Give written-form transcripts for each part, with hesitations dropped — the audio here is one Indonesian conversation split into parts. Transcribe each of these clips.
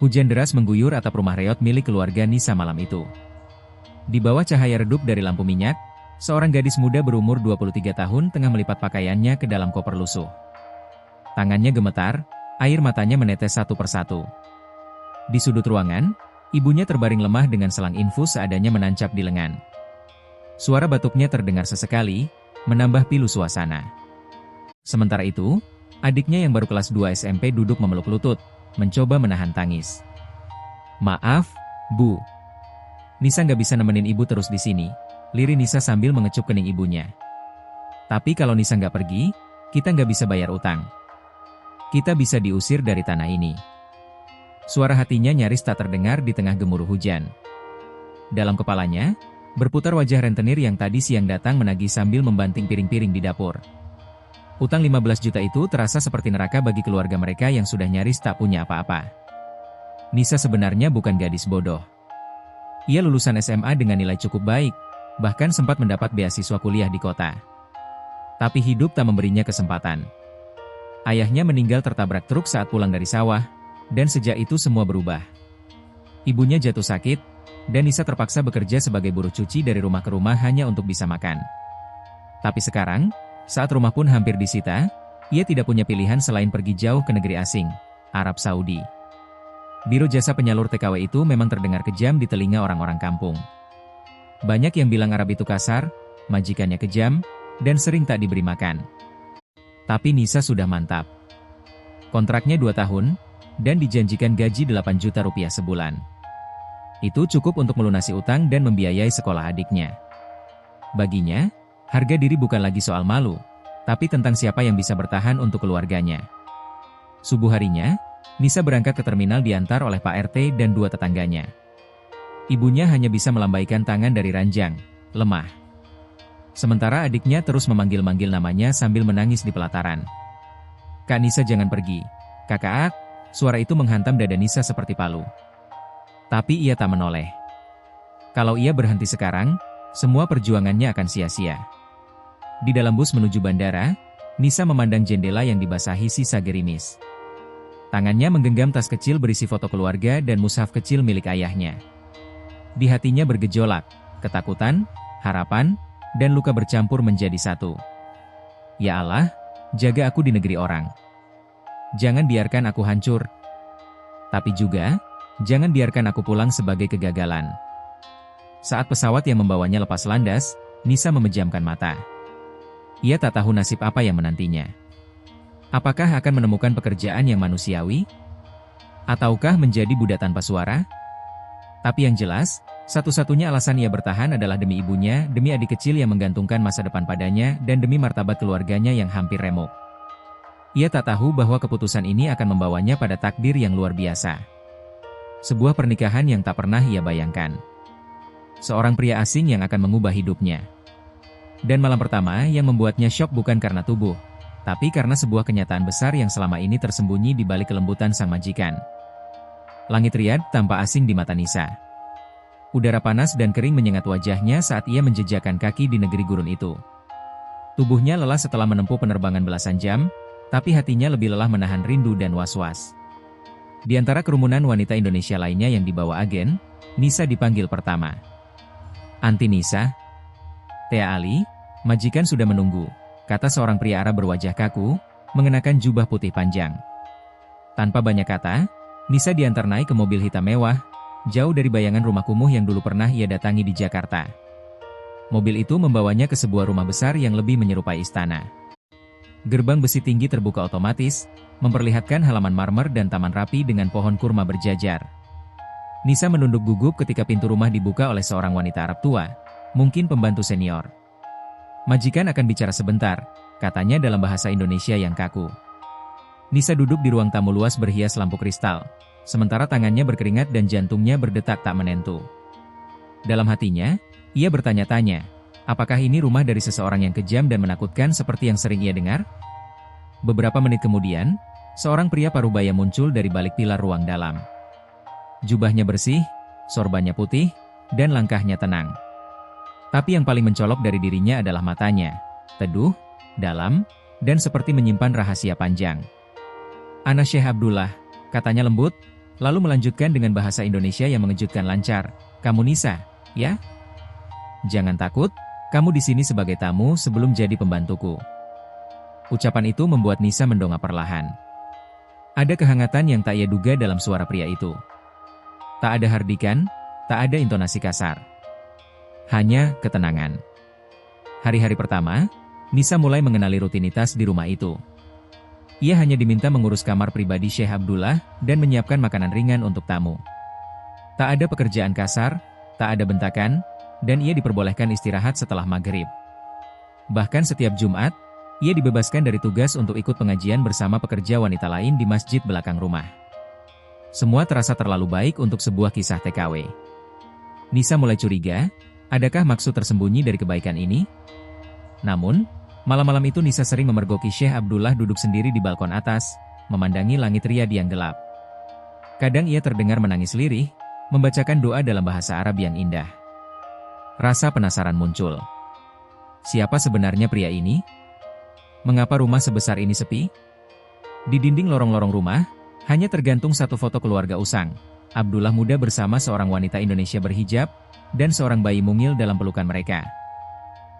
Hujan deras mengguyur atap rumah reot milik keluarga Nisa malam itu. Di bawah cahaya redup dari lampu minyak, seorang gadis muda berumur 23 tahun tengah melipat pakaiannya ke dalam koper lusuh. Tangannya gemetar, air matanya menetes satu persatu. Di sudut ruangan, ibunya terbaring lemah dengan selang infus seadanya menancap di lengan. Suara batuknya terdengar sesekali, menambah pilu suasana. Sementara itu, adiknya yang baru kelas 2 SMP duduk memeluk lutut, mencoba menahan tangis. "Maaf, Bu. Nisa nggak bisa nemenin ibu terus di sini," lirih Nisa sambil mengecup kening ibunya. "Tapi kalau Nisa nggak pergi, kita nggak bisa bayar utang. Kita bisa diusir dari tanah ini." Suara hatinya nyaris tak terdengar di tengah gemuruh hujan. Dalam kepalanya, berputar wajah rentenir yang tadi siang datang menagih sambil membanting piring-piring di dapur. Utang 15 juta itu terasa seperti neraka bagi keluarga mereka yang sudah nyaris tak punya apa-apa. Nisa sebenarnya bukan gadis bodoh. Ia lulusan SMA dengan nilai cukup baik, bahkan sempat mendapat beasiswa kuliah di kota. Tapi hidup tak memberinya kesempatan. Ayahnya meninggal tertabrak truk saat pulang dari sawah, dan sejak itu semua berubah. Ibunya jatuh sakit, dan Nisa terpaksa bekerja sebagai buruh cuci dari rumah ke rumah hanya untuk bisa makan. Tapi sekarang, saat rumah pun hampir disita, ia tidak punya pilihan selain pergi jauh ke negeri asing, Arab Saudi. Biro jasa penyalur TKW itu memang terdengar kejam di telinga orang-orang kampung. Banyak yang bilang Arab itu kasar, majikannya kejam, dan sering tak diberi makan. Tapi Nisa sudah mantap. Kontraknya 2 tahun, dan dijanjikan gaji 8 juta rupiah sebulan. Itu cukup untuk melunasi utang dan membiayai sekolah adiknya. Baginya, harga diri bukan lagi soal malu, tapi tentang siapa yang bisa bertahan untuk keluarganya. Subuh harinya, Nisa berangkat ke terminal diantar oleh Pak RT dan 2 tetangganya. Ibunya hanya bisa melambaikan tangan dari ranjang, lemah. Sementara adiknya terus memanggil-manggil namanya sambil menangis di pelataran. "Kak Nisa, jangan pergi. Kakak." Suara itu menghantam dada Nisa seperti palu. Tapi ia tak menoleh. Kalau ia berhenti sekarang, semua perjuangannya akan sia-sia. Di dalam bus menuju bandara, Nisa memandang jendela yang dibasahi sisa gerimis. Tangannya menggenggam tas kecil berisi foto keluarga dan mushaf kecil milik ayahnya. Di hatinya bergejolak, ketakutan, harapan, dan luka bercampur menjadi satu. "Ya Allah, jaga aku di negeri orang. Jangan biarkan aku hancur. Tapi juga, jangan biarkan aku pulang sebagai kegagalan." Saat pesawat yang membawanya lepas landas, Nisa memejamkan mata. Ia tak tahu nasib apa yang menantinya. Apakah akan menemukan pekerjaan yang manusiawi? Ataukah menjadi budak tanpa suara? Tapi yang jelas, satu-satunya alasan ia bertahan adalah demi ibunya, demi adik kecil yang menggantungkan masa depan padanya, dan demi martabat keluarganya yang hampir remuk. Ia tak tahu bahwa keputusan ini akan membawanya pada takdir yang luar biasa. Sebuah pernikahan yang tak pernah ia bayangkan. Seorang pria asing yang akan mengubah hidupnya. Dan malam pertama yang membuatnya syok bukan karena tubuh, tapi karena sebuah kenyataan besar yang selama ini tersembunyi di balik kelembutan sang majikan. Langit Riyadh tampak asing di mata Nisa. Udara panas dan kering menyengat wajahnya saat ia menjejakkan kaki di negeri gurun itu. Tubuhnya lelah setelah menempuh penerbangan belasan jam, tapi hatinya lebih lelah menahan rindu dan was-was. Di antara kerumunan wanita Indonesia lainnya yang dibawa agen, Nisa dipanggil pertama. "Anti Nisa?" "Tea Ali, majikan sudah menunggu," kata seorang pria Arab berwajah kaku, mengenakan jubah putih panjang. Tanpa banyak kata, Nisa diantar naik ke mobil hitam mewah, jauh dari bayangan rumah kumuh yang dulu pernah ia datangi di Jakarta. Mobil itu membawanya ke sebuah rumah besar yang lebih menyerupai istana. Gerbang besi tinggi terbuka otomatis, memperlihatkan halaman marmer dan taman rapi dengan pohon kurma berjajar. Nisa menunduk gugup ketika pintu rumah dibuka oleh seorang wanita Arab tua, mungkin pembantu senior. "Majikan akan bicara sebentar," katanya dalam bahasa Indonesia yang kaku. Nisa duduk di ruang tamu luas berhias lampu kristal, sementara tangannya berkeringat dan jantungnya berdetak tak menentu. Dalam hatinya, ia bertanya-tanya, apakah ini rumah dari seseorang yang kejam dan menakutkan seperti yang sering ia dengar? Beberapa menit kemudian, seorang pria parubaya muncul dari balik pilar ruang dalam. Jubahnya bersih, sorbannya putih, dan langkahnya tenang. Tapi yang paling mencolok dari dirinya adalah matanya, teduh, dalam, dan seperti menyimpan rahasia panjang. "Ana Syekh Abdullah," katanya lembut, Lalu melanjutkan dengan bahasa Indonesia yang mengejutkan lancar. Kamu Nisa, ya? Jangan takut, kamu di sini sebagai tamu sebelum jadi pembantuku. Ucapan itu membuat Nisa mendongak perlahan. Ada kehangatan yang tak ia duga dalam suara pria itu. Tak ada hardikan, tak ada intonasi kasar. Hanya ketenangan. Hari-hari pertama, Nisa mulai mengenali rutinitas di rumah itu. Ia hanya diminta mengurus kamar pribadi Syekh Abdullah dan menyiapkan makanan ringan untuk tamu. Tak ada pekerjaan kasar, tak ada bentakan, dan ia diperbolehkan istirahat setelah maghrib. Bahkan setiap Jumat, ia dibebaskan dari tugas untuk ikut pengajian bersama pekerja wanita lain di masjid belakang rumah. Semua terasa terlalu baik untuk sebuah kisah TKW. Nisa mulai curiga, adakah maksud tersembunyi dari kebaikan ini? Namun, malam-malam itu Nisa sering memergoki Syekh Abdullah duduk sendiri di balkon atas, memandangi langit riyad yang gelap. Kadang ia terdengar menangis lirih, membacakan doa dalam bahasa Arab yang indah. Rasa penasaran muncul. Siapa sebenarnya pria ini? Mengapa rumah sebesar ini sepi? Di dinding lorong-lorong rumah, hanya tergantung satu foto keluarga usang. Abdullah muda bersama seorang wanita Indonesia berhijab, dan seorang bayi mungil dalam pelukan mereka.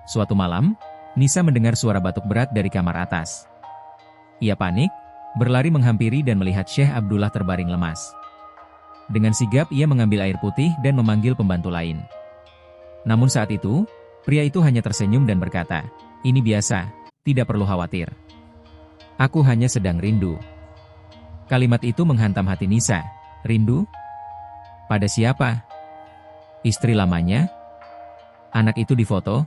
Suatu malam, Nisa mendengar suara batuk berat dari kamar atas. Ia panik, berlari menghampiri dan melihat Syekh Abdullah terbaring lemas. Dengan sigap ia mengambil air putih dan memanggil pembantu lain. Namun saat itu, pria itu hanya tersenyum dan berkata, "Ini biasa, tidak perlu khawatir. Aku hanya sedang rindu." Kalimat itu menghantam hati Nisa. Rindu? Pada siapa? Istri lamanya? Anak itu difoto?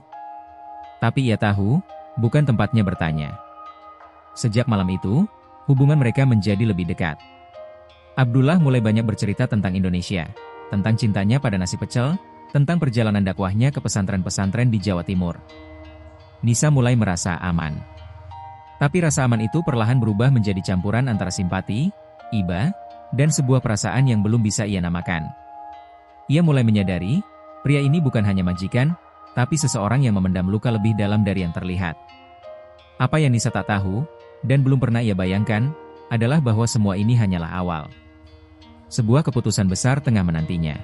Tapi ia tahu, bukan tempatnya bertanya. Sejak malam itu, hubungan mereka menjadi lebih dekat. Abdullah mulai banyak bercerita tentang Indonesia, tentang cintanya pada nasi pecel, tentang perjalanan dakwahnya ke pesantren-pesantren di Jawa Timur. Nisa mulai merasa aman. Tapi rasa aman itu perlahan berubah menjadi campuran antara simpati, iba, dan sebuah perasaan yang belum bisa ia namakan. Ia mulai menyadari, pria ini bukan hanya majikan, tapi seseorang yang memendam luka lebih dalam dari yang terlihat. Apa yang Nisa tak tahu, dan belum pernah ia bayangkan, adalah bahwa semua ini hanyalah awal. Sebuah keputusan besar tengah menantinya.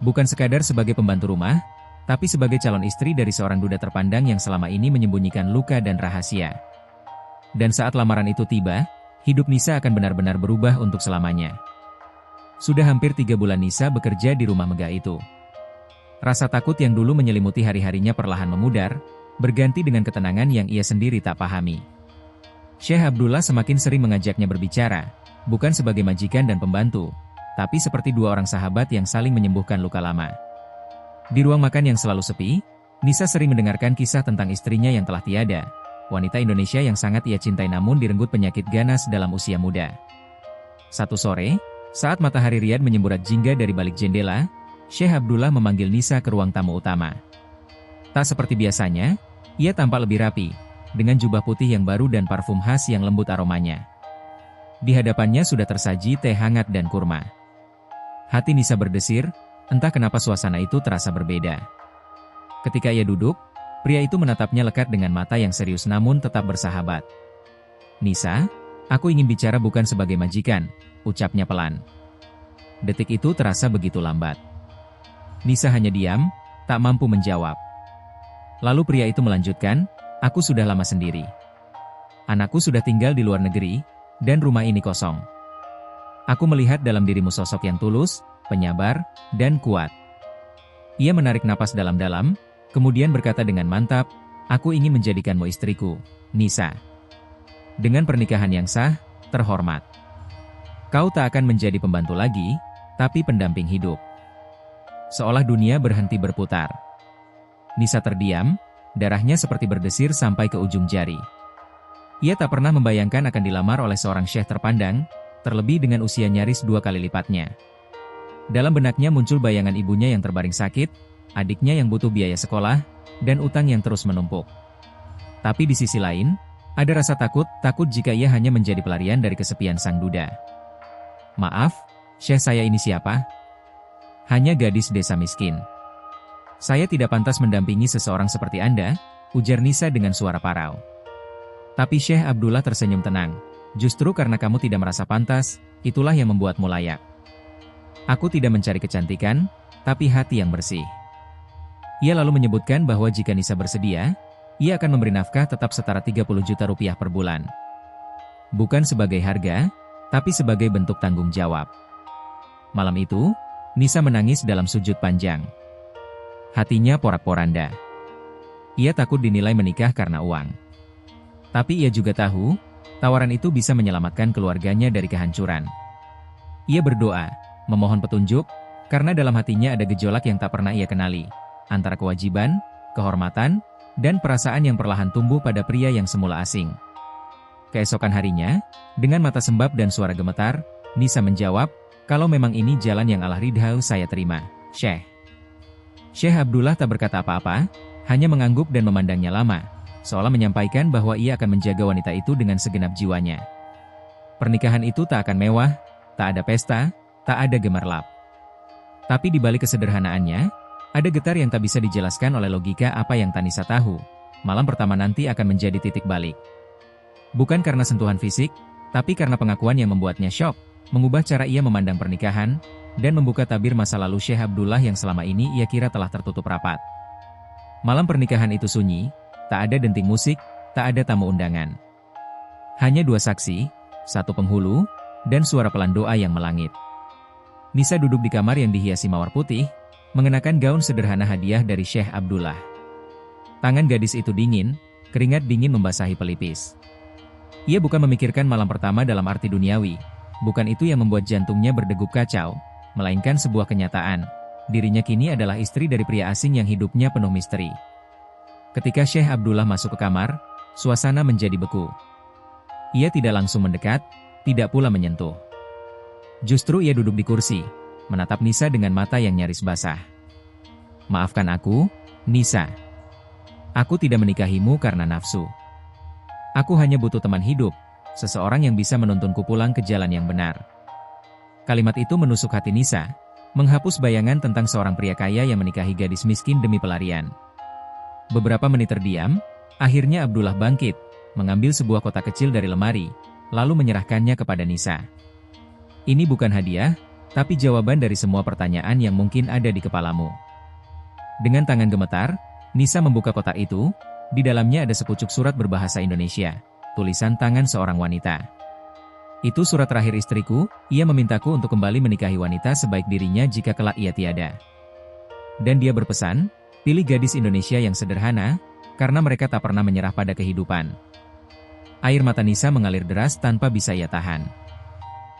Bukan sekadar sebagai pembantu rumah, tapi sebagai calon istri dari seorang duda terpandang yang selama ini menyembunyikan luka dan rahasia. Dan saat lamaran itu tiba, hidup Nisa akan benar-benar berubah untuk selamanya. Sudah hampir 3 bulan Nisa bekerja di rumah megah itu. Rasa takut yang dulu menyelimuti hari-harinya perlahan memudar, berganti dengan ketenangan yang ia sendiri tak pahami. Syekh Abdullah semakin sering mengajaknya berbicara, bukan sebagai majikan dan pembantu, tapi seperti dua orang sahabat yang saling menyembuhkan luka lama. Di ruang makan yang selalu sepi, Nisa sering mendengarkan kisah tentang istrinya yang telah tiada, wanita Indonesia yang sangat ia cintai namun direnggut penyakit ganas dalam usia muda. Satu sore, saat matahari riyad menyemburat jingga dari balik jendela, Syekh Abdullah memanggil Nisa ke ruang tamu utama. Tak seperti biasanya, ia tampak lebih rapi, dengan jubah putih yang baru dan parfum khas yang lembut aromanya. Di hadapannya sudah tersaji teh hangat dan kurma. Hati Nisa berdesir, entah kenapa suasana itu terasa berbeda. Ketika ia duduk, pria itu menatapnya lekat dengan mata yang serius namun tetap bersahabat. "Nisa, aku ingin bicara bukan sebagai majikan," ucapnya pelan. Detik itu terasa begitu lambat. Nisa hanya diam, tak mampu menjawab. Lalu pria itu melanjutkan, "Aku sudah lama sendiri. Anakku sudah tinggal di luar negeri, dan rumah ini kosong. Aku melihat dalam dirimu sosok yang tulus, penyabar, dan kuat." Ia menarik napas dalam-dalam, kemudian berkata dengan mantap, "Aku ingin menjadikanmu istriku, Nisa. Dengan pernikahan yang sah, terhormat. Kau tak akan menjadi pembantu lagi, tapi pendamping hidup." Seolah dunia berhenti berputar. Nisa terdiam, darahnya seperti berdesir sampai ke ujung jari. Ia tak pernah membayangkan akan dilamar oleh seorang syekh terpandang, terlebih dengan usia nyaris 2 kali lipatnya. Dalam benaknya muncul bayangan ibunya yang terbaring sakit, adiknya yang butuh biaya sekolah, dan utang yang terus menumpuk. Tapi di sisi lain, ada rasa takut jika ia hanya menjadi pelarian dari kesepian sang duda. "Maaf, syekh, saya ini siapa?" "Hanya gadis desa miskin. Saya tidak pantas mendampingi seseorang seperti Anda," ujar Nisa dengan suara parau. Tapi Syekh Abdullah tersenyum tenang. "Justru karena kamu tidak merasa pantas, itulah yang membuatmu layak. Aku tidak mencari kecantikan, tapi hati yang bersih. Ia lalu menyebutkan bahwa jika Nisa bersedia, ia akan memberi nafkah tetap setara 30 juta rupiah per bulan. Bukan sebagai harga, tapi sebagai bentuk tanggung jawab. Malam itu, Nisa menangis dalam sujud panjang. Hatinya porak-poranda. Ia takut dinilai menikah karena uang. Tapi ia juga tahu, tawaran itu bisa menyelamatkan keluarganya dari kehancuran. Ia berdoa, memohon petunjuk, karena dalam hatinya ada gejolak yang tak pernah ia kenali, antara kewajiban, kehormatan, dan perasaan yang perlahan tumbuh pada pria yang semula asing. Keesokan harinya, dengan mata sembab dan suara gemetar, Nisa menjawab, kalau memang ini jalan yang Allah ridhau saya terima, Syekh. Syekh Abdullah tak berkata apa-apa, hanya mengangguk dan memandangnya lama, seolah menyampaikan bahwa ia akan menjaga wanita itu dengan segenap jiwanya. Pernikahan itu tak akan mewah, tak ada pesta, tak ada gemerlap. Tapi di balik kesederhanaannya, ada getar yang tak bisa dijelaskan oleh logika apa yang Nisa tahu. Malam pertama nanti akan menjadi titik balik. Bukan karena sentuhan fisik, tapi karena pengakuan yang membuatnya syok, mengubah cara ia memandang pernikahan, dan membuka tabir masa lalu Syekh Abdullah yang selama ini ia kira telah tertutup rapat. Malam pernikahan itu sunyi, tak ada denting musik, tak ada tamu undangan. Hanya dua saksi, satu penghulu, dan suara pelan doa yang melangit. Nisa duduk di kamar yang dihiasi mawar putih, mengenakan gaun sederhana hadiah dari Syekh Abdullah. Tangan gadis itu dingin, keringat dingin membasahi pelipis. Ia bukan memikirkan malam pertama dalam arti duniawi, bukan itu yang membuat jantungnya berdegup kacau, melainkan sebuah kenyataan. Dirinya kini adalah istri dari pria asing yang hidupnya penuh misteri. Ketika Syekh Abdullah masuk ke kamar, suasana menjadi beku. Ia tidak langsung mendekat, tidak pula menyentuh. Justru ia duduk di kursi, menatap Nisa dengan mata yang nyaris basah. Maafkan aku, Nisa. Aku tidak menikahimu karena nafsu. Aku hanya butuh teman hidup, seseorang yang bisa menuntunku pulang ke jalan yang benar. Kalimat itu menusuk hati Nisa, menghapus bayangan tentang seorang pria kaya yang menikahi gadis miskin demi pelarian. Beberapa menit terdiam, akhirnya Abdullah bangkit, mengambil sebuah kotak kecil dari lemari, lalu menyerahkannya kepada Nisa. Ini bukan hadiah, tapi jawaban dari semua pertanyaan yang mungkin ada di kepalamu. Dengan tangan gemetar, Nisa membuka kotak itu, di dalamnya ada sepucuk surat berbahasa Indonesia, tulisan tangan seorang wanita. Itu surat terakhir istriku, ia memintaku untuk kembali menikahi wanita sebaik dirinya jika kelak ia tiada. Dan dia berpesan, pilih gadis Indonesia yang sederhana, karena mereka tak pernah menyerah pada kehidupan. Air mata Nisa mengalir deras tanpa bisa ia tahan.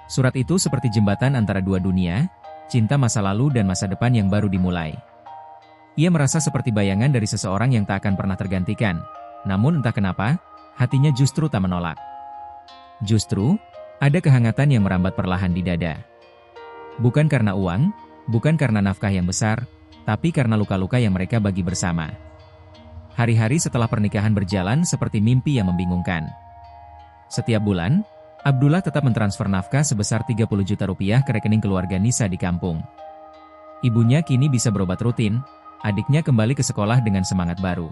Surat itu seperti jembatan antara dua dunia, cinta masa lalu dan masa depan yang baru dimulai. Ia merasa seperti bayangan dari seseorang yang tak akan pernah tergantikan, namun entah kenapa, hatinya justru tak menolak. Justru, ada kehangatan yang merambat perlahan di dada. Bukan karena uang, bukan karena nafkah yang besar, tapi karena luka-luka yang mereka bagi bersama. Hari-hari setelah pernikahan berjalan seperti mimpi yang membingungkan. Setiap bulan, Abdullah tetap mentransfer nafkah sebesar 30 juta rupiah ke rekening keluarga Nisa di kampung. Ibunya kini bisa berobat rutin, adiknya kembali ke sekolah dengan semangat baru.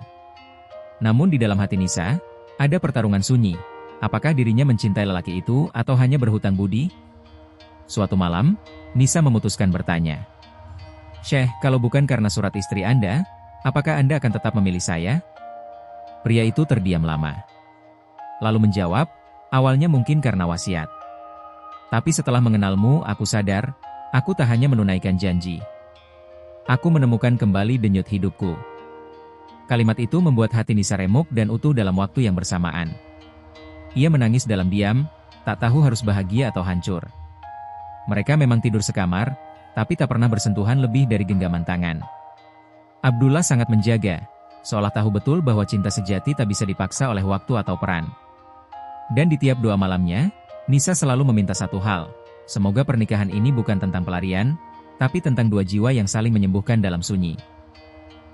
Namun di dalam hati Nisa, ada pertarungan sunyi. Apakah dirinya mencintai lelaki itu atau hanya berhutang budi? Suatu malam, Nisa memutuskan bertanya. Syekh, kalau bukan karena surat istri Anda, apakah Anda akan tetap memilih saya? Pria itu terdiam lama. Lalu menjawab, awalnya mungkin karena wasiat. Tapi setelah mengenalmu, aku sadar, aku tak hanya menunaikan janji. Aku menemukan kembali denyut hidupku. Kalimat itu membuat hati Nisa remuk dan utuh dalam waktu yang bersamaan. Ia menangis dalam diam, tak tahu harus bahagia atau hancur. Mereka memang tidur sekamar, tapi tak pernah bersentuhan lebih dari genggaman tangan. Abdullah sangat menjaga, seolah tahu betul bahwa cinta sejati tak bisa dipaksa oleh waktu atau peran. Dan di tiap doa malamnya, Nisa selalu meminta satu hal, semoga pernikahan ini bukan tentang pelarian, tapi tentang dua jiwa yang saling menyembuhkan dalam sunyi.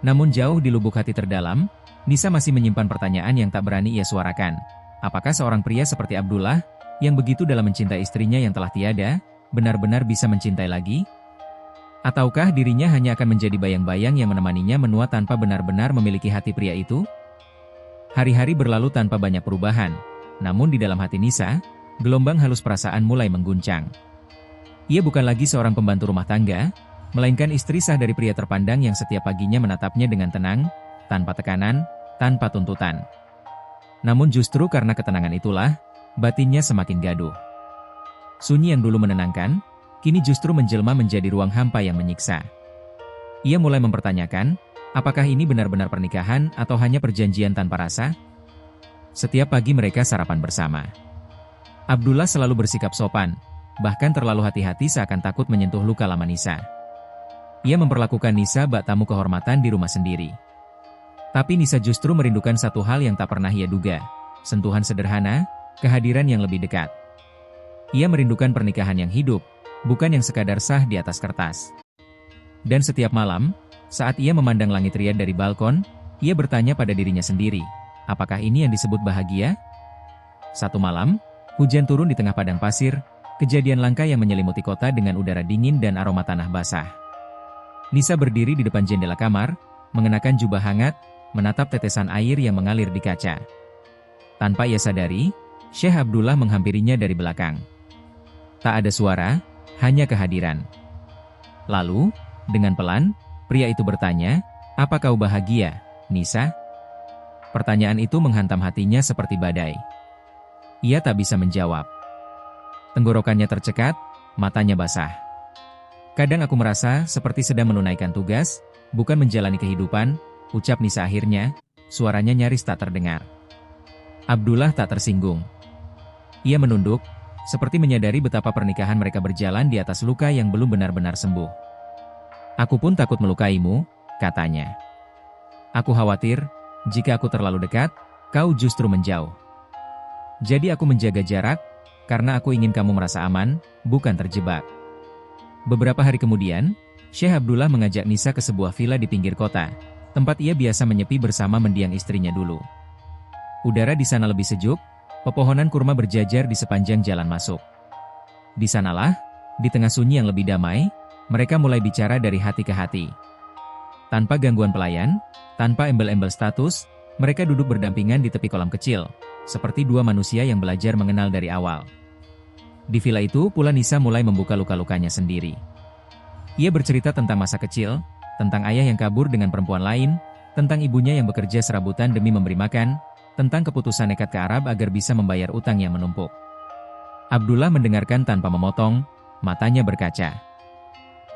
Namun jauh di lubuk hati terdalam, Nisa masih menyimpan pertanyaan yang tak berani ia suarakan. Apakah seorang pria seperti Abdullah, yang begitu dalam mencintai istrinya yang telah tiada, benar-benar bisa mencintai lagi? Ataukah dirinya hanya akan menjadi bayang-bayang yang menemaninya menua tanpa benar-benar memiliki hati pria itu? Hari-hari berlalu tanpa banyak perubahan. Namun di dalam hati Nisa, gelombang halus perasaan mulai mengguncang. Ia bukan lagi seorang pembantu rumah tangga, melainkan istri sah dari pria terpandang yang setiap paginya menatapnya dengan tenang, tanpa tekanan, tanpa tuntutan. Namun justru karena ketenangan itulah, batinnya semakin gaduh. Sunyi yang dulu menenangkan, kini justru menjelma menjadi ruang hampa yang menyiksa. Ia mulai mempertanyakan, apakah ini benar-benar pernikahan atau hanya perjanjian tanpa rasa? Setiap pagi mereka sarapan bersama. Abdullah selalu bersikap sopan, bahkan terlalu hati-hati seakan takut menyentuh luka lama Nisa. Ia memperlakukan Nisa bak tamu kehormatan di rumah sendiri. Tapi Nisa justru merindukan satu hal yang tak pernah ia duga, sentuhan sederhana, kehadiran yang lebih dekat. Ia merindukan pernikahan yang hidup, bukan yang sekadar sah di atas kertas. Dan setiap malam, saat ia memandang langit riad dari balkon, ia bertanya pada dirinya sendiri, apakah ini yang disebut bahagia? Satu malam, hujan turun di tengah padang pasir, kejadian langka yang menyelimuti kota dengan udara dingin dan aroma tanah basah. Nisa berdiri di depan jendela kamar, mengenakan jubah hangat, menatap tetesan air yang mengalir di kaca. Tanpa ia sadari, Syekh Abdullah menghampirinya dari belakang. Tak ada suara, hanya kehadiran. Lalu, dengan pelan, pria itu bertanya, "Apa kau bahagia, Nisa?" Pertanyaan itu menghantam hatinya seperti badai. Ia tak bisa menjawab. Tenggorokannya tercekat, matanya basah. "Kadang aku merasa seperti sedang menunaikan tugas, bukan menjalani kehidupan," ucap Nisa akhirnya, suaranya nyaris tak terdengar. Abdullah tak tersinggung. Ia menunduk, seperti menyadari betapa pernikahan mereka berjalan di atas luka yang belum benar-benar sembuh. "Aku pun takut melukaimu," katanya. "Aku khawatir, jika aku terlalu dekat, kau justru menjauh. Jadi aku menjaga jarak, karena aku ingin kamu merasa aman, bukan terjebak." Beberapa hari kemudian, Syekh Abdullah mengajak Nisa ke sebuah villa di pinggir kota, tempat ia biasa menyepi bersama mendiang istrinya dulu. Udara di sana lebih sejuk, pepohonan kurma berjajar di sepanjang jalan masuk. Di sanalah, di tengah sunyi yang lebih damai, mereka mulai bicara dari hati ke hati. Tanpa gangguan pelayan, tanpa embel-embel status, mereka duduk berdampingan di tepi kolam kecil, seperti dua manusia yang belajar mengenal dari awal. Di villa itu pula Nisa mulai membuka luka-lukanya sendiri. Ia bercerita tentang masa kecil, tentang ayah yang kabur dengan perempuan lain, tentang ibunya yang bekerja serabutan demi memberi makan, tentang keputusan nekat ke Arab agar bisa membayar utang yang menumpuk. Abdullah mendengarkan tanpa memotong, matanya berkaca.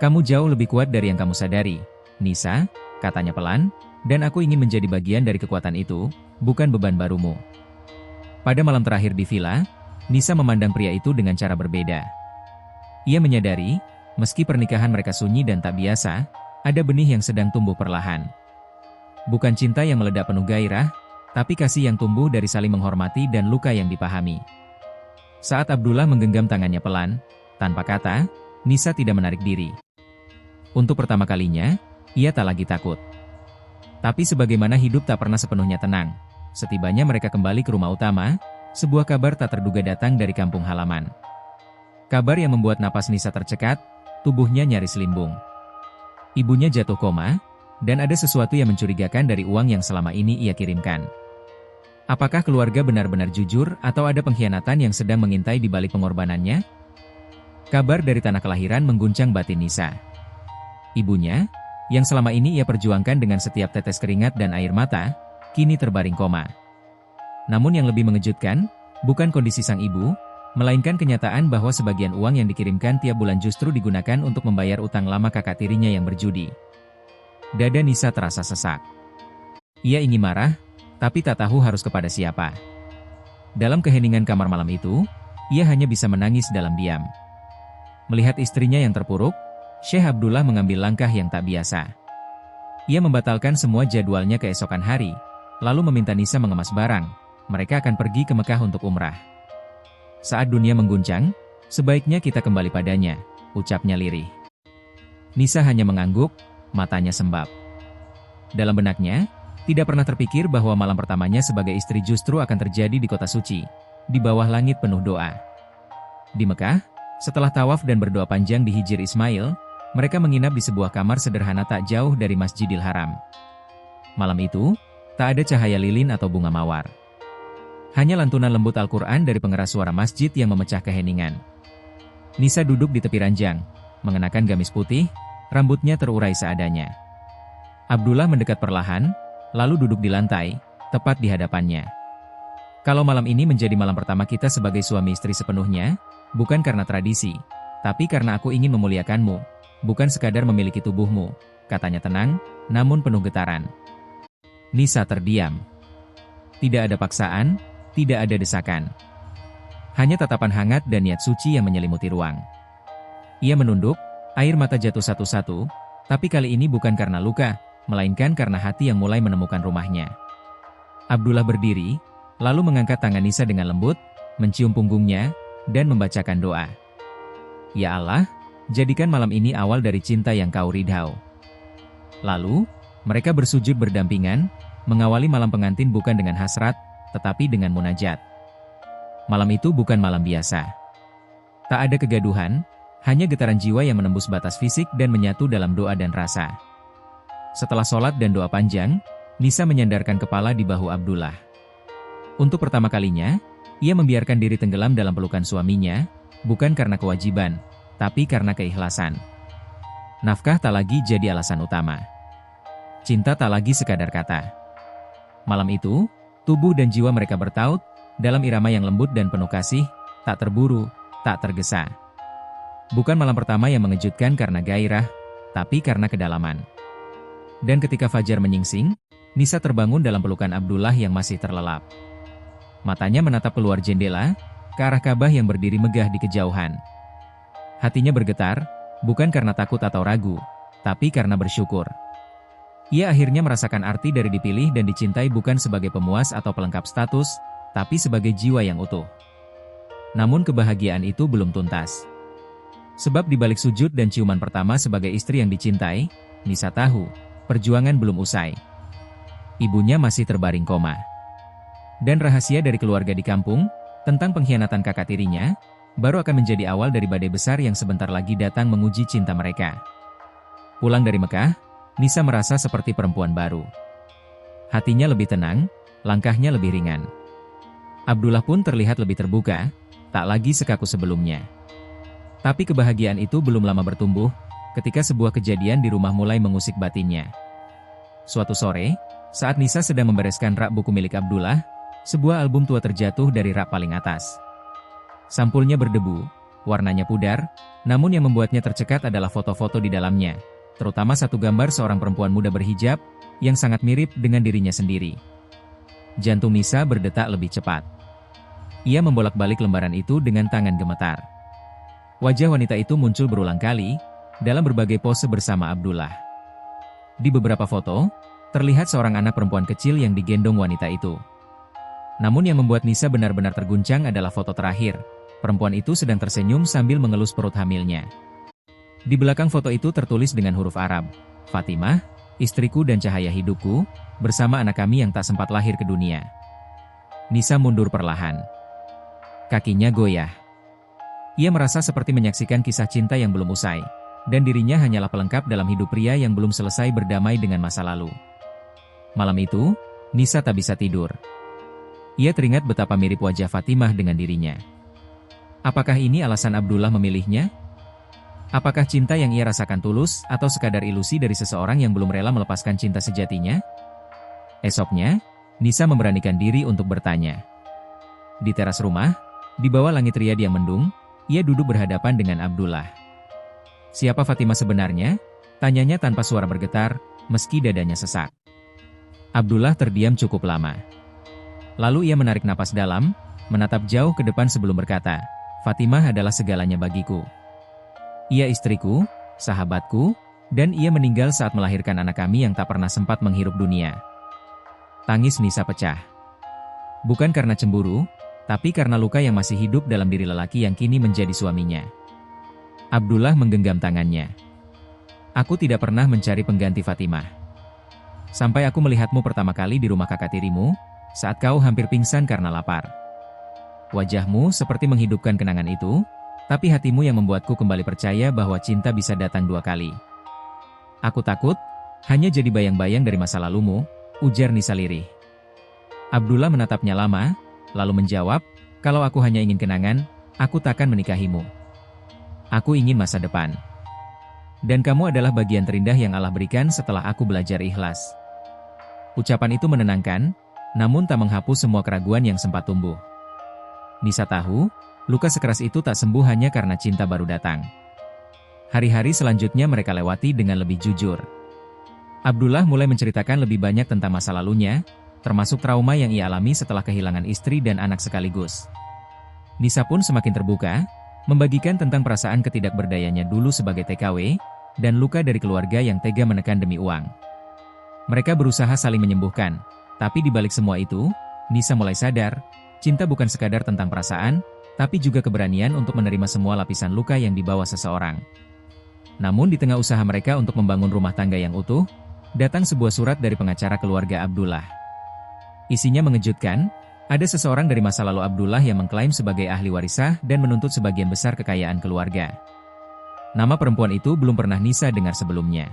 "Kamu jauh lebih kuat dari yang kamu sadari, Nisa," katanya pelan, "dan aku ingin menjadi bagian dari kekuatan itu, bukan beban barumu." Pada malam terakhir di villa, Nisa memandang pria itu dengan cara berbeda. Ia menyadari, meski pernikahan mereka sunyi dan tak biasa, ada benih yang sedang tumbuh perlahan. Bukan cinta yang meledak penuh gairah, tapi kasih yang tumbuh dari saling menghormati dan luka yang dipahami. Saat Abdullah menggenggam tangannya pelan, tanpa kata, Nisa tidak menarik diri. Untuk pertama kalinya, ia tak lagi takut. Tapi sebagaimana hidup tak pernah sepenuhnya tenang, setibanya mereka kembali ke rumah utama, sebuah kabar tak terduga datang dari kampung halaman. Kabar yang membuat napas Nisa tercekat, tubuhnya nyaris limbung. Ibunya jatuh koma, dan ada sesuatu yang mencurigakan dari uang yang selama ini ia kirimkan. Apakah keluarga benar-benar jujur atau ada pengkhianatan yang sedang mengintai di balik pengorbanannya? Kabar dari tanah kelahiran mengguncang batin Nisa. Ibunya, yang selama ini ia perjuangkan dengan setiap tetes keringat dan air mata, kini terbaring koma. Namun yang lebih mengejutkan, bukan kondisi sang ibu, melainkan kenyataan bahwa sebagian uang yang dikirimkan tiap bulan justru digunakan untuk membayar utang lama kakak tirinya yang berjudi. Dada Nisa terasa sesak. Ia ingin marah, tapi tak tahu harus kepada siapa. Dalam keheningan kamar malam itu, ia hanya bisa menangis dalam diam. Melihat istrinya yang terpuruk, Syekh Abdullah mengambil langkah yang tak biasa. Ia membatalkan semua jadwalnya keesokan hari, lalu meminta Nisa mengemas barang. Mereka akan pergi ke Mekah untuk umrah. "Saat dunia mengguncang, sebaiknya kita kembali padanya," ucapnya lirih. Nisa hanya mengangguk, matanya sembab. Dalam benaknya, tidak pernah terpikir bahwa malam pertamanya sebagai istri justru akan terjadi di kota suci, di bawah langit penuh doa. Di Mekah, setelah tawaf dan berdoa panjang di Hijr Ismail, mereka menginap di sebuah kamar sederhana tak jauh dari Masjidil Haram. Malam itu, tak ada cahaya lilin atau bunga mawar. Hanya lantunan lembut Al-Quran dari pengeras suara masjid yang memecah keheningan. Nisa duduk di tepi ranjang, mengenakan gamis putih, rambutnya terurai seadanya. Abdullah mendekat perlahan, lalu duduk di lantai, tepat di hadapannya. Kalau malam ini menjadi malam pertama kita sebagai suami istri sepenuhnya, bukan karena tradisi, tapi karena aku ingin memuliakanmu, bukan sekadar memiliki tubuhmu, katanya tenang, namun penuh getaran. Nisa terdiam. Tidak ada paksaan, tidak ada desakan. Hanya tatapan hangat dan niat suci yang menyelimuti ruang. Ia menunduk, air mata jatuh satu-satu, tapi kali ini bukan karena luka, melainkan karena hati yang mulai menemukan rumahnya. Abdullah berdiri, lalu mengangkat tangan Nisa dengan lembut, mencium punggungnya, dan membacakan doa. Ya Allah, jadikan malam ini awal dari cinta yang kau ridhau. Lalu, mereka bersujud berdampingan, mengawali malam pengantin bukan dengan hasrat, tetapi dengan munajat. Malam itu bukan malam biasa. Tak ada kegaduhan, hanya getaran jiwa yang menembus batas fisik dan menyatu dalam doa dan rasa. Setelah sholat dan doa panjang, Nisa menyandarkan kepala di bahu Abdullah. Untuk pertama kalinya, ia membiarkan diri tenggelam dalam pelukan suaminya, bukan karena kewajiban, tapi karena keikhlasan. Nafkah tak lagi jadi alasan utama. Cinta tak lagi sekadar kata. Malam itu, tubuh dan jiwa mereka bertaut, dalam irama yang lembut dan penuh kasih, tak terburu, tak tergesa. Bukan malam pertama yang mengejutkan karena gairah, tapi karena kedalaman. Dan ketika fajar menyingsing, Nisa terbangun dalam pelukan Abdullah yang masih terlelap. Matanya menatap keluar jendela, ke arah Ka'bah yang berdiri megah di kejauhan. Hatinya bergetar, bukan karena takut atau ragu, tapi karena bersyukur. Ia akhirnya merasakan arti dari dipilih dan dicintai bukan sebagai pemuas atau pelengkap status, tapi sebagai jiwa yang utuh. Namun kebahagiaan itu belum tuntas. Sebab di balik sujud dan ciuman pertama sebagai istri yang dicintai, Nisa tahu, perjuangan belum usai. Ibunya masih terbaring koma. Dan rahasia dari keluarga di kampung, tentang pengkhianatan kakak tirinya, baru akan menjadi awal dari badai besar yang sebentar lagi datang menguji cinta mereka. Pulang dari Mekah, Nisa merasa seperti perempuan baru. Hatinya lebih tenang, langkahnya lebih ringan. Abdullah pun terlihat lebih terbuka, tak lagi sekaku sebelumnya. Tapi kebahagiaan itu belum lama bertumbuh, ketika sebuah kejadian di rumah mulai mengusik batinnya. Suatu sore, saat Nisa sedang membereskan rak buku milik Abdullah, sebuah album tua terjatuh dari rak paling atas. Sampulnya berdebu, warnanya pudar, namun yang membuatnya tercekat adalah foto-foto di dalamnya, terutama satu gambar seorang perempuan muda berhijab, yang sangat mirip dengan dirinya sendiri. Jantung Nisa berdetak lebih cepat. Ia membolak-balik lembaran itu dengan tangan gemetar. Wajah wanita itu muncul berulang kali, dalam berbagai pose bersama Abdullah. Di beberapa foto, terlihat seorang anak perempuan kecil yang digendong wanita itu. Namun yang membuat Nisa benar-benar terguncang adalah foto terakhir. Perempuan itu sedang tersenyum sambil mengelus perut hamilnya. Di belakang foto itu tertulis dengan huruf Arab, "Fatimah, istriku dan cahaya hidupku, bersama anak kami yang tak sempat lahir ke dunia." Nisa mundur perlahan. Kakinya goyah. Ia merasa seperti menyaksikan kisah cinta yang belum usai, dan dirinya hanyalah pelengkap dalam hidup pria yang belum selesai berdamai dengan masa lalu. Malam itu, Nisa tak bisa tidur. Ia teringat betapa mirip wajah Fatimah dengan dirinya. Apakah ini alasan Abdullah memilihnya? Apakah cinta yang ia rasakan tulus atau sekadar ilusi dari seseorang yang belum rela melepaskan cinta sejatinya? Esoknya, Nisa memberanikan diri untuk bertanya. Di teras rumah, di bawah langit riyad yang mendung, ia duduk berhadapan dengan Abdullah. Siapa Fatimah sebenarnya? Tanyanya tanpa suara bergetar, meski dadanya sesak. Abdullah terdiam cukup lama. Lalu ia menarik napas dalam, menatap jauh ke depan sebelum berkata, Fatimah adalah segalanya bagiku. Ia istriku, sahabatku, dan ia meninggal saat melahirkan anak kami yang tak pernah sempat menghirup dunia. Tangis Nisa pecah. Bukan karena cemburu, tapi karena luka yang masih hidup dalam diri lelaki yang kini menjadi suaminya. Abdullah menggenggam tangannya. Aku tidak pernah mencari pengganti Fatimah. Sampai aku melihatmu pertama kali di rumah kakak tirimu, saat kau hampir pingsan karena lapar. Wajahmu seperti menghidupkan kenangan itu, tapi hatimu yang membuatku kembali percaya bahwa cinta bisa datang dua kali. Aku takut, hanya jadi bayang-bayang dari masa lalumu, ujar Nisa lirih. Abdullah menatapnya lama, lalu menjawab, kalau aku hanya ingin kenangan, aku takkan menikahimu. Aku ingin masa depan. Dan kamu adalah bagian terindah yang Allah berikan setelah aku belajar ikhlas. Ucapan itu menenangkan, namun tak menghapus semua keraguan yang sempat tumbuh. Nisa tahu, luka sekeras itu tak sembuh hanya karena cinta baru datang. Hari-hari selanjutnya mereka lewati dengan lebih jujur. Abdullah mulai menceritakan lebih banyak tentang masa lalunya, termasuk trauma yang ia alami setelah kehilangan istri dan anak sekaligus. Nisa pun semakin terbuka, membagikan tentang perasaan ketidakberdayanya dulu sebagai TKW, dan luka dari keluarga yang tega menekan demi uang. Mereka berusaha saling menyembuhkan, tapi di balik semua itu, Nisa mulai sadar, cinta bukan sekadar tentang perasaan, tapi juga keberanian untuk menerima semua lapisan luka yang dibawa seseorang. Namun di tengah usaha mereka untuk membangun rumah tangga yang utuh, datang sebuah surat dari pengacara keluarga Abdullah. Isinya mengejutkan, ada seseorang dari masa lalu Abdullah yang mengklaim sebagai ahli warisah dan menuntut sebagian besar kekayaan keluarga. Nama perempuan itu belum pernah Nisa dengar sebelumnya.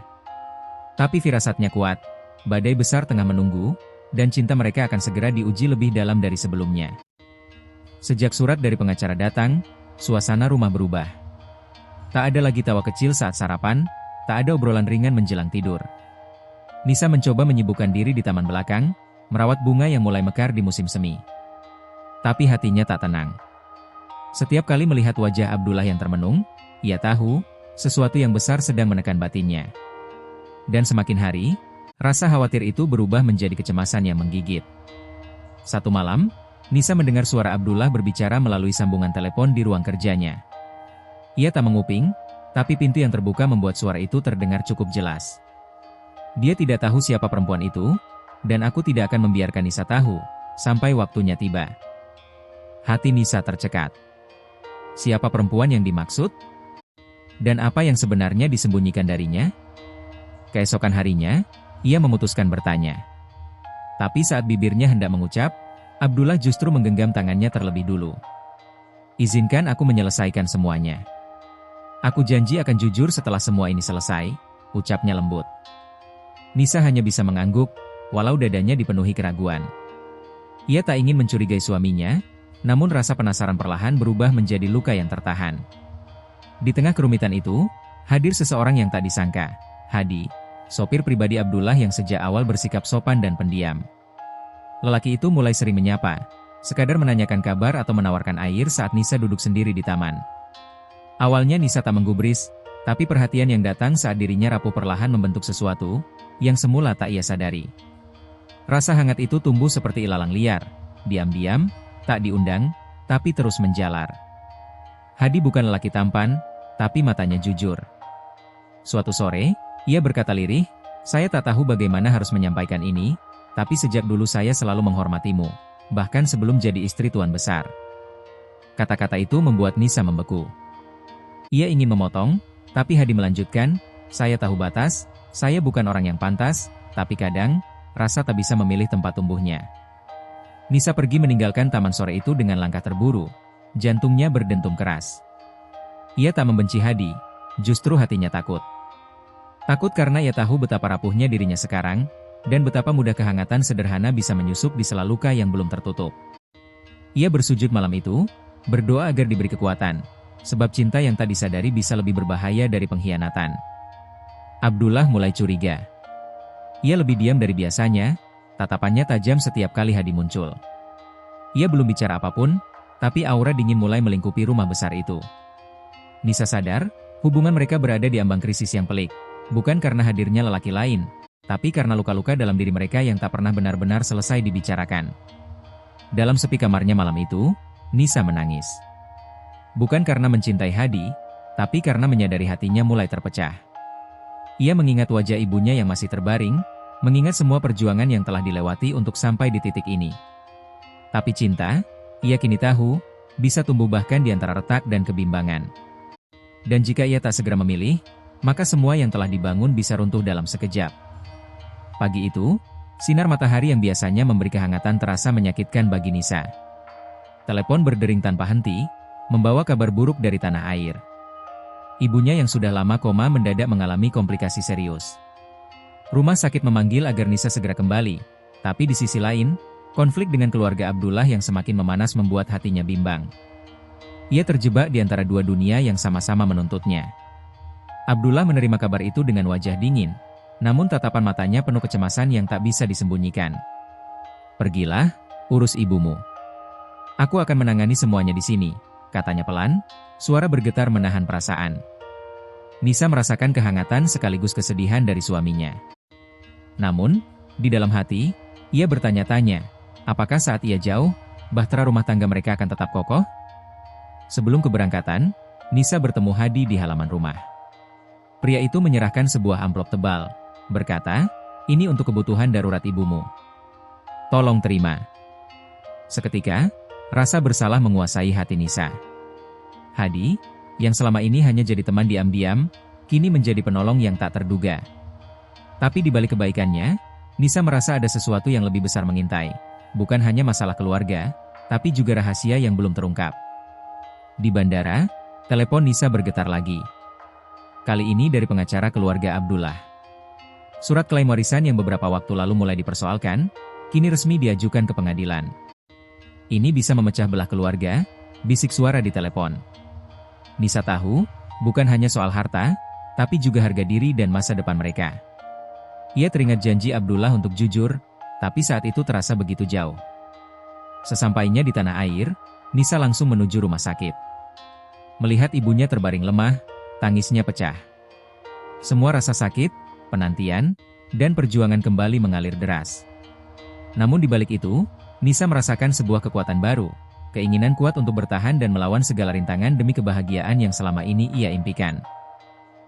Tapi firasatnya kuat, badai besar tengah menunggu, dan cinta mereka akan segera diuji lebih dalam dari sebelumnya. Sejak surat dari pengacara datang, suasana rumah berubah. Tak ada lagi tawa kecil saat sarapan, tak ada obrolan ringan menjelang tidur. Nisa mencoba menyibukkan diri di taman belakang, merawat bunga yang mulai mekar di musim semi. Tapi hatinya tak tenang. Setiap kali melihat wajah Abdullah yang termenung, ia tahu, sesuatu yang besar sedang menekan batinnya. Dan semakin hari, rasa khawatir itu berubah menjadi kecemasan yang menggigit. Satu malam, Nisa mendengar suara Abdullah berbicara melalui sambungan telepon di ruang kerjanya. Ia tak menguping, tapi pintu yang terbuka membuat suara itu terdengar cukup jelas. Dia tidak tahu siapa perempuan itu, dan aku tidak akan membiarkan Nisa tahu, sampai waktunya tiba. Hati Nisa tercekat. Siapa perempuan yang dimaksud? Dan apa yang sebenarnya disembunyikan darinya? Keesokan harinya, ia memutuskan bertanya. Tapi saat bibirnya hendak mengucap, Abdullah justru menggenggam tangannya terlebih dulu. Izinkan aku menyelesaikan semuanya. Aku janji akan jujur setelah semua ini selesai, ucapnya lembut. Nisa hanya bisa mengangguk, walau dadanya dipenuhi keraguan. Ia tak ingin mencurigai suaminya, namun rasa penasaran perlahan berubah menjadi luka yang tertahan. Di tengah kerumitan itu, hadir seseorang yang tak disangka, Hadi, sopir pribadi Abdullah yang sejak awal bersikap sopan dan pendiam. Lelaki itu mulai sering menyapa, sekadar menanyakan kabar atau menawarkan air saat Nisa duduk sendiri di taman. Awalnya Nisa tak menggubris, tapi perhatian yang datang saat dirinya rapuh perlahan membentuk sesuatu yang semula tak ia sadari. Rasa hangat itu tumbuh seperti ilalang liar, diam-diam, tak diundang, tapi terus menjalar. Hadi bukan lelaki tampan, tapi matanya jujur. Suatu sore, ia berkata lirih, "Saya tak tahu bagaimana harus menyampaikan ini, tapi sejak dulu saya selalu menghormatimu, bahkan sebelum jadi istri tuan besar." Kata-kata itu membuat Nisa membeku. Ia ingin memotong, tapi Hadi melanjutkan, "Saya tahu batas, saya bukan orang yang pantas, tapi kadang, rasa tak bisa memilih tempat tumbuhnya." Nisa pergi meninggalkan taman sore itu dengan langkah terburu, jantungnya berdentum keras. Ia tak membenci Hadi, justru hatinya takut. Takut karena ia tahu betapa rapuhnya dirinya sekarang, dan betapa mudah kehangatan sederhana bisa menyusup di sela luka yang belum tertutup. Ia bersujud malam itu, berdoa agar diberi kekuatan, sebab cinta yang tak disadari bisa lebih berbahaya dari pengkhianatan. Abdullah mulai curiga. Ia lebih diam dari biasanya, tatapannya tajam setiap kali Hadi muncul. Ia belum bicara apapun, tapi aura dingin mulai melingkupi rumah besar itu. Nisa sadar, hubungan mereka berada di ambang krisis yang pelik, bukan karena hadirnya lelaki lain, tapi karena luka-luka dalam diri mereka yang tak pernah benar-benar selesai dibicarakan. Dalam sepi kamarnya malam itu, Nisa menangis. Bukan karena mencintai Hadi, tapi karena menyadari hatinya mulai terpecah. Ia mengingat wajah ibunya yang masih terbaring, mengingat semua perjuangan yang telah dilewati untuk sampai di titik ini. Tapi cinta, ia kini tahu, bisa tumbuh bahkan di antara retak dan kebimbangan. Dan jika ia tak segera memilih, maka semua yang telah dibangun bisa runtuh dalam sekejap. Pagi itu, sinar matahari yang biasanya memberi kehangatan terasa menyakitkan bagi Nisa. Telepon berdering tanpa henti, membawa kabar buruk dari tanah air. Ibunya yang sudah lama koma mendadak mengalami komplikasi serius. Rumah sakit memanggil agar Nisa segera kembali, tapi di sisi lain, konflik dengan keluarga Abdullah yang semakin memanas membuat hatinya bimbang. Ia terjebak di antara dua dunia yang sama-sama menuntutnya. Abdullah menerima kabar itu dengan wajah dingin, namun tatapan matanya penuh kecemasan yang tak bisa disembunyikan. "Pergilah, urus ibumu. Aku akan menangani semuanya di sini," katanya pelan, suara bergetar menahan perasaan. Nisa merasakan kehangatan sekaligus kesedihan dari suaminya. Namun, di dalam hati, ia bertanya-tanya, apakah saat ia jauh, bahtera rumah tangga mereka akan tetap kokoh? Sebelum keberangkatan, Nisa bertemu Hadi di halaman rumah. Pria itu menyerahkan sebuah amplop tebal, berkata, "Ini untuk kebutuhan darurat ibumu. Tolong terima." Seketika, rasa bersalah menguasai hati Nisa. Hadi, yang selama ini hanya jadi teman diam-diam, kini menjadi penolong yang tak terduga. Tapi di balik kebaikannya, Nisa merasa ada sesuatu yang lebih besar mengintai. Bukan hanya masalah keluarga, tapi juga rahasia yang belum terungkap. Di bandara, telepon Nisa bergetar lagi. Kali ini dari pengacara keluarga Abdullah. Surat klaim warisan yang beberapa waktu lalu mulai dipersoalkan, kini resmi diajukan ke pengadilan. "Ini bisa memecah belah keluarga," bisik suara di telepon. Nisa tahu, bukan hanya soal harta, tapi juga harga diri dan masa depan mereka. Ia teringat janji Abdullah untuk jujur, tapi saat itu terasa begitu jauh. Sesampainya di tanah air, Nisa langsung menuju rumah sakit. Melihat ibunya terbaring lemah, tangisnya pecah. Semua rasa sakit, penantian, dan perjuangan kembali mengalir deras. Namun di balik itu, Nisa merasakan sebuah kekuatan baru, keinginan kuat untuk bertahan dan melawan segala rintangan demi kebahagiaan yang selama ini ia impikan.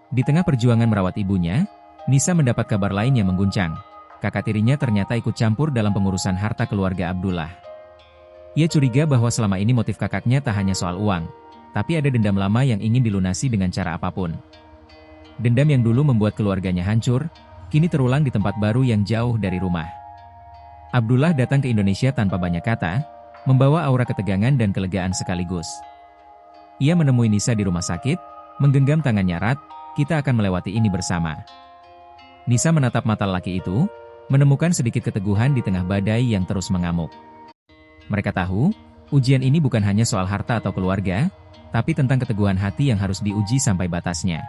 Di tengah perjuangan merawat ibunya, Nisa mendapat kabar lain yang mengguncang. Kakak tirinya ternyata ikut campur dalam pengurusan harta keluarga Abdullah. Ia curiga bahwa selama ini motif kakaknya tak hanya soal uang, tapi ada dendam lama yang ingin dilunasi dengan cara apapun. Dendam yang dulu membuat keluarganya hancur, kini terulang di tempat baru yang jauh dari rumah. Abdullah datang ke Indonesia tanpa banyak kata, membawa aura ketegangan dan kelegaan sekaligus. Ia menemui Nisa di rumah sakit, menggenggam tangannya erat, "Kita akan melewati ini bersama." Nisa menatap mata lelaki itu, menemukan sedikit keteguhan di tengah badai yang terus mengamuk. Mereka tahu, ujian ini bukan hanya soal harta atau keluarga, tapi tentang keteguhan hati yang harus diuji sampai batasnya.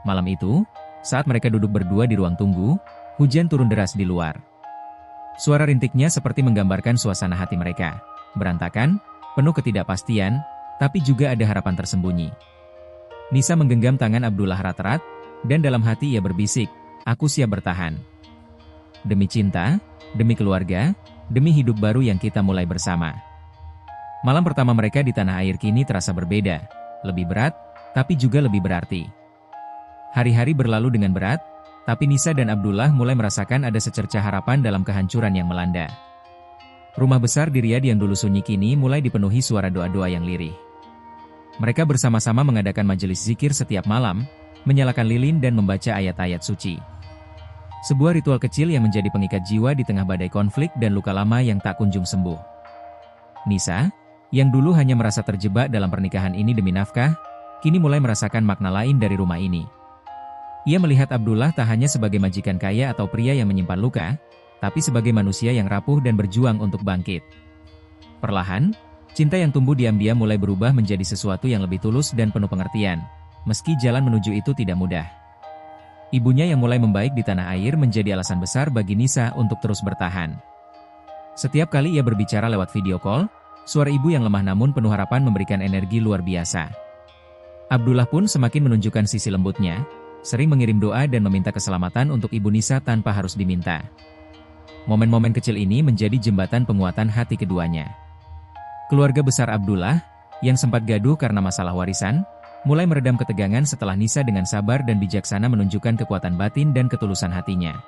Malam itu, saat mereka duduk berdua di ruang tunggu, hujan turun deras di luar. Suara rintiknya seperti menggambarkan suasana hati mereka. Berantakan, penuh ketidakpastian, tapi juga ada harapan tersembunyi. Nisa menggenggam tangan Abdullah erat-erat, dan dalam hati ia berbisik, "Aku siap bertahan. Demi cinta, demi keluarga, demi hidup baru yang kita mulai bersama." Malam pertama mereka di tanah air kini terasa berbeda, lebih berat, tapi juga lebih berarti. Hari-hari berlalu dengan berat, tapi Nisa dan Abdullah mulai merasakan ada secercah harapan dalam kehancuran yang melanda. Rumah besar di Riyadh yang dulu sunyi kini mulai dipenuhi suara doa-doa yang lirih. Mereka bersama-sama mengadakan majelis zikir setiap malam, menyalakan lilin dan membaca ayat-ayat suci. Sebuah ritual kecil yang menjadi pengikat jiwa di tengah badai konflik dan luka lama yang tak kunjung sembuh. Nisa, yang dulu hanya merasa terjebak dalam pernikahan ini demi nafkah, kini mulai merasakan makna lain dari rumah ini. Ia melihat Abdullah tak hanya sebagai majikan kaya atau pria yang menyimpan luka, tapi sebagai manusia yang rapuh dan berjuang untuk bangkit. Perlahan, cinta yang tumbuh diam-diam mulai berubah menjadi sesuatu yang lebih tulus dan penuh pengertian, meski jalan menuju itu tidak mudah. Ibunya yang mulai membaik di tanah air menjadi alasan besar bagi Nisa untuk terus bertahan. Setiap kali ia berbicara lewat video call, suara ibu yang lemah namun penuh harapan memberikan energi luar biasa. Abdullah pun semakin menunjukkan sisi lembutnya, sering mengirim doa dan meminta keselamatan untuk ibu Nisa tanpa harus diminta. Momen-momen kecil ini menjadi jembatan penguatan hati keduanya. Keluarga besar Abdullah, yang sempat gaduh karena masalah warisan, mulai meredam ketegangan setelah Nisa dengan sabar dan bijaksana menunjukkan kekuatan batin dan ketulusan hatinya.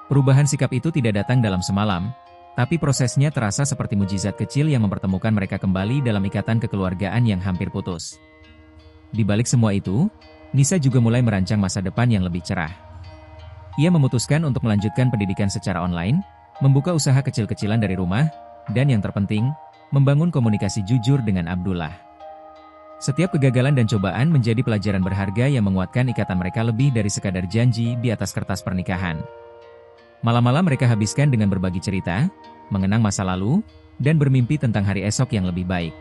Perubahan sikap itu tidak datang dalam semalam, tapi prosesnya terasa seperti mujizat kecil yang mempertemukan mereka kembali dalam ikatan kekeluargaan yang hampir putus. Di balik semua itu, Nisa juga mulai merancang masa depan yang lebih cerah. Ia memutuskan untuk melanjutkan pendidikan secara online, membuka usaha kecil-kecilan dari rumah, dan yang terpenting, membangun komunikasi jujur dengan Abdullah. Setiap kegagalan dan cobaan menjadi pelajaran berharga yang menguatkan ikatan mereka lebih dari sekadar janji di atas kertas pernikahan. Malam-malam mereka habiskan dengan berbagi cerita, mengenang masa lalu, dan bermimpi tentang hari esok yang lebih baik.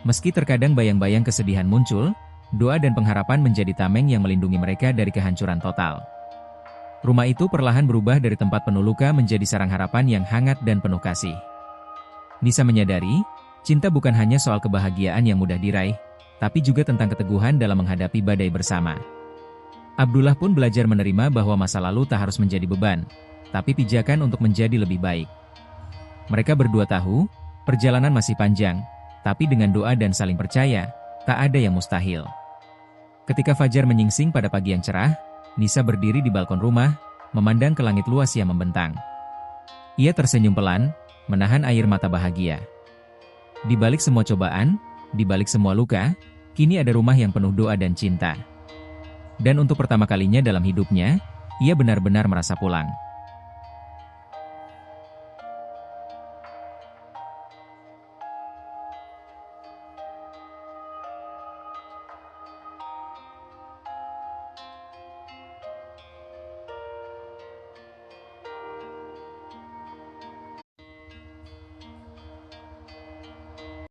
Meski terkadang bayang-bayang kesedihan muncul, doa dan pengharapan menjadi tameng yang melindungi mereka dari kehancuran total. Rumah itu perlahan berubah dari tempat penuh luka menjadi sarang harapan yang hangat dan penuh kasih. Nisa menyadari, cinta bukan hanya soal kebahagiaan yang mudah diraih, tapi juga tentang keteguhan dalam menghadapi badai bersama. Abdullah pun belajar menerima bahwa masa lalu tak harus menjadi beban, tapi pijakan untuk menjadi lebih baik. Mereka berdua tahu, perjalanan masih panjang, tapi dengan doa dan saling percaya, tak ada yang mustahil. Ketika fajar menyingsing pada pagi yang cerah, Nisa berdiri di balkon rumah, memandang ke langit luas yang membentang. Ia tersenyum pelan, menahan air mata bahagia. Di balik semua cobaan, di balik semua luka, kini ada rumah yang penuh doa dan cinta. Dan untuk pertama kalinya dalam hidupnya, ia benar-benar merasa pulang.